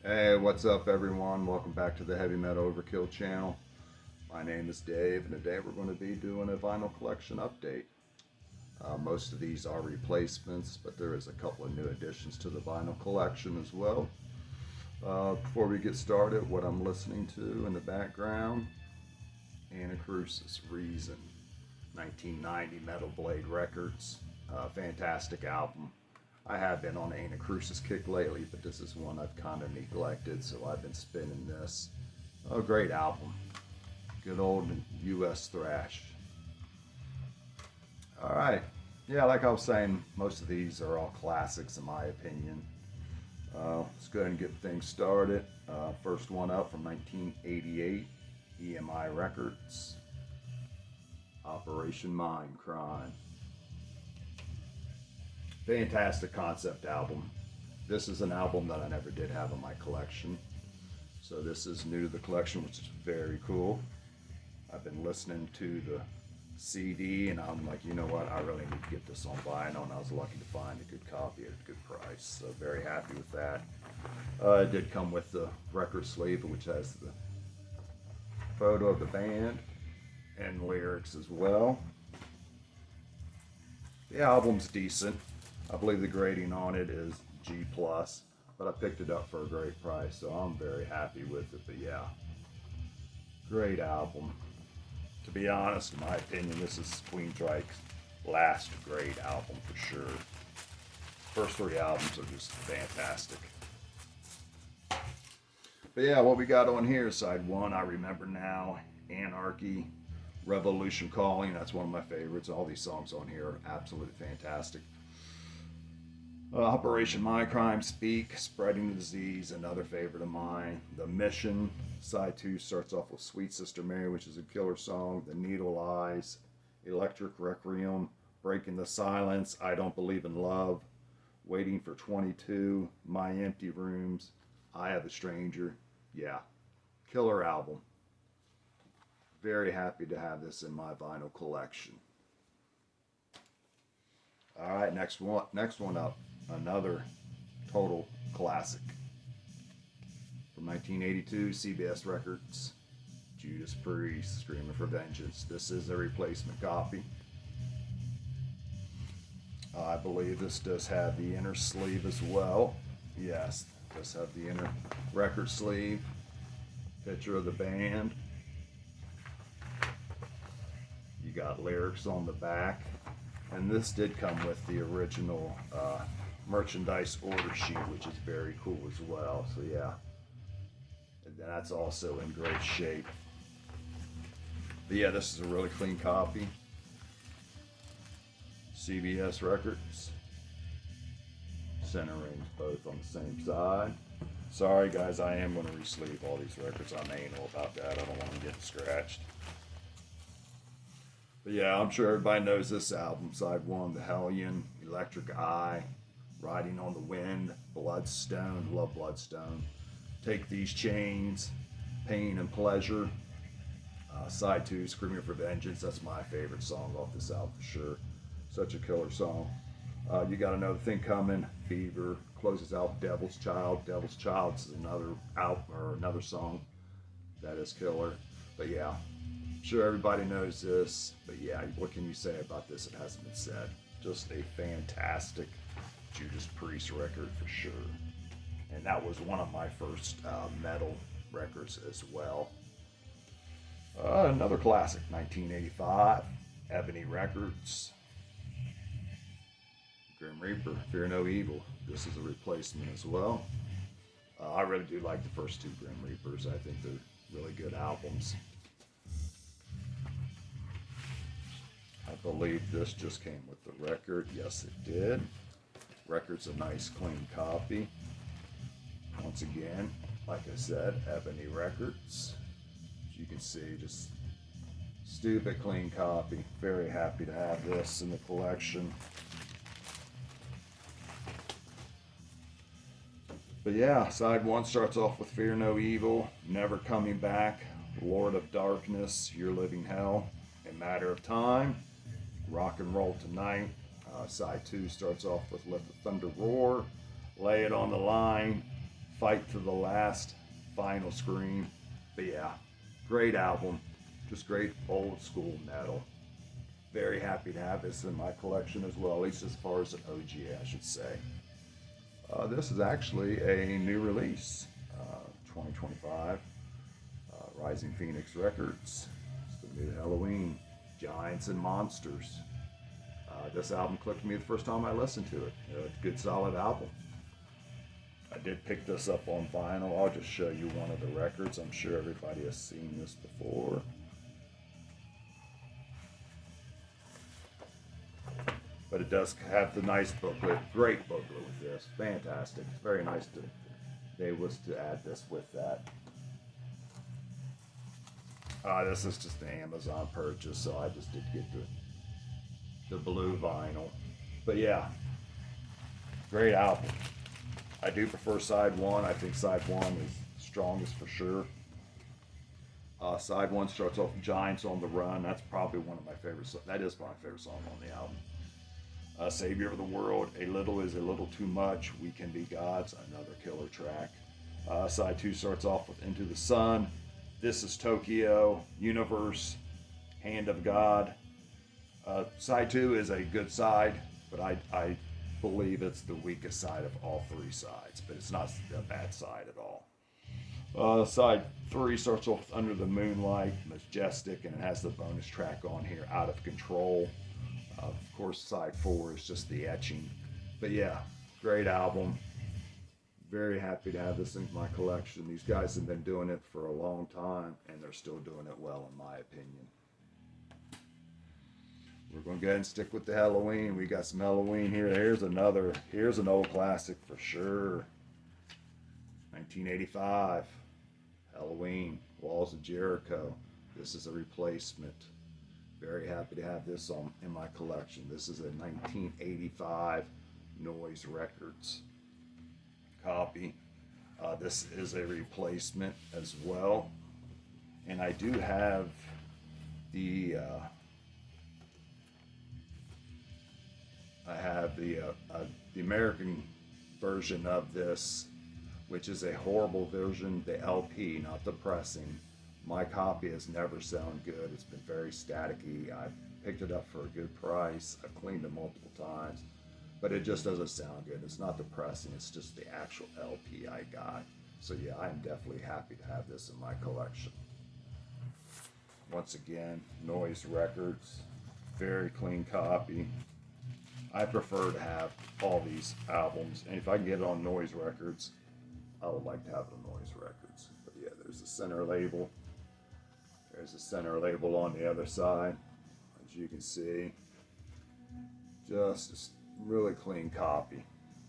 Hey, what's up, everyone? Welcome back to the Heavy Metal Overkill channel. My name is Dave, and today we're going to be doing a vinyl collection update. Most of these are replacements, but there is a couple of new additions to the vinyl collection as well. Before we get started, what I'm listening to in the background, Anacrusis Reason, 1990 Metal Blade Records. Fantastic album. I have been on the Anacrusis kick lately, but this is one I've kind of neglected, so I've been spinning this. Oh, great album. Good old US thrash. Alright. Yeah, like I was saying, most of these are all classics in my opinion. Let's go ahead and get things started. First one up from 1988, EMI Records, Operation Mindcrime. Fantastic concept album. This is an album that I never did have in my collection. So this is new to the collection, which is very cool. I've been listening to the CD and I'm like, you know what, I really need to get this on vinyl, and I was lucky to find a good copy at a good price. So very happy with that. It did come with the record sleeve, which has the photo of the band and lyrics as well. The album's decent. I believe the grading on it is G+, but I picked it up for a great price, so I'm very happy with it. But yeah, great album. To be honest, in my opinion, this is Queensryche's last great album for sure. First three albums are just fantastic. But yeah, what we got on here, side one, I Remember Now, Anarchy, Revolution Calling, that's one of my favorites. All these songs on here are absolutely fantastic. Operation Mindcrime, Speak, Spreading the Disease, another favorite of mine. The Mission, side two, starts off with Sweet Sister Mary, which is a killer song. The Needle Eyes, Electric Requiem, Breaking the Silence, I Don't Believe in Love, Waiting for 22, My Empty Rooms, Eye of the Stranger. Yeah, killer album. Very happy to have this in my vinyl collection. All right, next one up. Another total classic. From 1982, CBS Records, Judas Priest, Screaming for Vengeance. This is a replacement copy. I believe this does have the inner sleeve as well. Yes, it does have the inner record sleeve. Picture of the band. You got lyrics on the back. And this did come with the original merchandise order sheet, which is very cool as well. So yeah, and that's also in great shape. But yeah, this is a really clean copy. CBS Records. Center rings both on the same side. Sorry guys, I am going to re-sleeve all these records. I'm anal about that. I don't want them getting scratched. But yeah, I'm sure everybody knows this album. Side one, The Helloween, Electric Eye, Riding on the Wind, Bloodstone, love Bloodstone, Take These Chains, Pain and Pleasure. Side two, Screaming for Vengeance. That's my favorite song off this album for sure. Such a killer song. You Got Another Thing Coming, Fever, closes out Devil's Child. Devil's Child is another song that is killer. But yeah, sure everybody knows this, but yeah, what can you say about this? It hasn't been said. Just a fantastic Judas Priest record for sure. And that was one of my first metal records as well. Another classic, 1985, Ebony Records, Grim Reaper, Fear No Evil. This is a replacement as well. I really do like the first two Grim Reapers. I think they're really good albums. I believe this just came with the record. Yes, it did. Record's a nice, clean copy. Once again, like I said, Ebony Records. As you can see, just stupid clean copy. Very happy to have this in the collection. But yeah, side one starts off with Fear No Evil, Never Coming Back, Lord of Darkness, You're Living Hell, A Matter of Time, Rock and Roll Tonight. Side two starts off with Let the Thunder Roar, Lay It on the Line, fight to the last final scream. But yeah, great album, just great old school metal. Very happy to have this in my collection as well, at least as far as an OG, I should say. This is actually a new release, 2025, Rising Phoenix Records. It's the new Helloween, Giants and Monsters. This album clicked me the first time I listened to it. Good solid album. I did pick this up on vinyl. I'll just show you one of the records. I'm sure everybody has seen this before. But it does have the nice booklet, great booklet with this, fantastic. It's very nice to they was to add this with that. This is just an Amazon purchase, so I just did get the blue vinyl. But yeah, great album. I do prefer side one. I think side one is strongest for sure. Side one starts off Giants on the Run. That's probably one of my favorite. That is my favorite song on the album. Savior of the World, A Little is a Little Too Much, We Can Be Gods, another killer track. Side 2 starts off with Into the Sun, This is Tokyo, Universe, Hand of God. Side 2 is a good side, but I believe it's the weakest side of all three sides, but it's not a bad side at all. Side 3 starts off with Under the Moonlight, Majestic, and it has the bonus track on here, Out of Control. Of course, side 4 is just the etching. But yeah, great album. Very happy to have this in my collection. These guys have been doing it for a long time, and they're still doing it well, in my opinion. We're going to go ahead and stick with the Helloween. We got some Helloween here. Here's an old classic for sure. 1985, Helloween, Walls of Jericho. This is a replacement. Very happy to have this in my collection. This is a 1985 Noise Records copy. This is a replacement as well. And I do have the the American version of this, which is a horrible version, the LP, not the pressing. My copy has never sounded good. It's been very staticky. I picked it up for a good price. I've cleaned it multiple times, but it just doesn't sound good. It's not the pressing, it's just the actual LP I got. So yeah, I'm definitely happy to have this in my collection. Once again, Noise Records, very clean copy. I prefer to have all these albums, and if I can get it on Noise Records, I would like to have it on Noise Records. But yeah, there's the center label. There's a center label on the other side, as you can see. Just a really clean copy.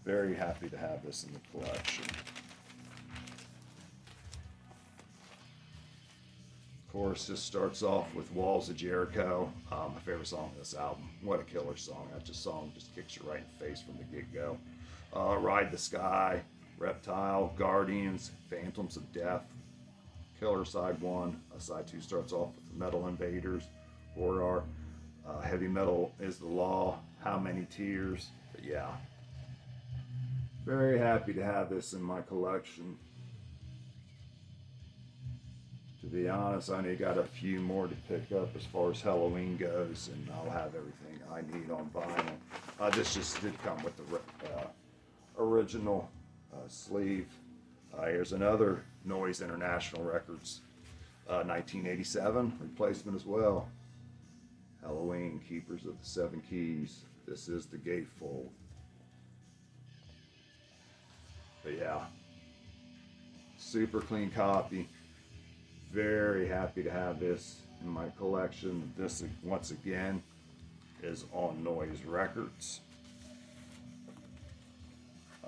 Very happy to have this in the collection. Of course, this starts off with Walls of Jericho. My favorite song on this album. What a killer song. That song just kicks you right in the face from the get-go. Ride the Sky, Reptile, Guardians, Phantoms of Death, Killer side 1. Side 2 starts off with Metal Invaders, Horror, Heavy Metal is the Law, How Many Tears. But yeah, very happy to have this in my collection. To be honest, I only got a few more to pick up as far as Helloween goes, and I'll have everything I need on vinyl. This just did come with the original sleeve. Here's another Noise International Records, 1987 replacement as well. Helloween, Keepers of the Seven Keys. This is the gatefold. But yeah, super clean copy. Very happy to have this in my collection. This, once again, is on Noise Records.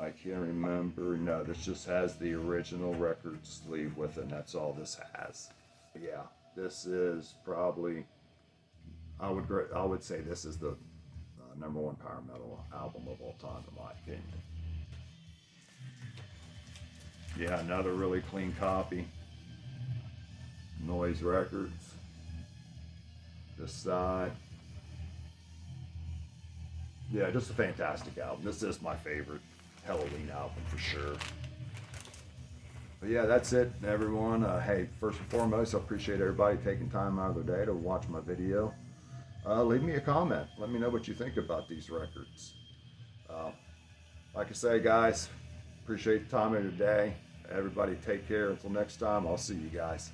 I can't remember. No, this just has the original record sleeve with it, and that's all this has. But yeah, this is probably, I would say this is the number one power metal album of all time, in my opinion. Yeah, another really clean copy. Noise Records. This side. Yeah, just a fantastic album. This is my favorite Helloween album for sure. But yeah, that's it, everyone. Hey, first and foremost, I appreciate everybody taking time out of their day to watch my video. Leave me a comment. Let me know what you think about these records. Uh, like I say, guys, appreciate the time of your day. Everybody take care. Until next time, I'll see you guys.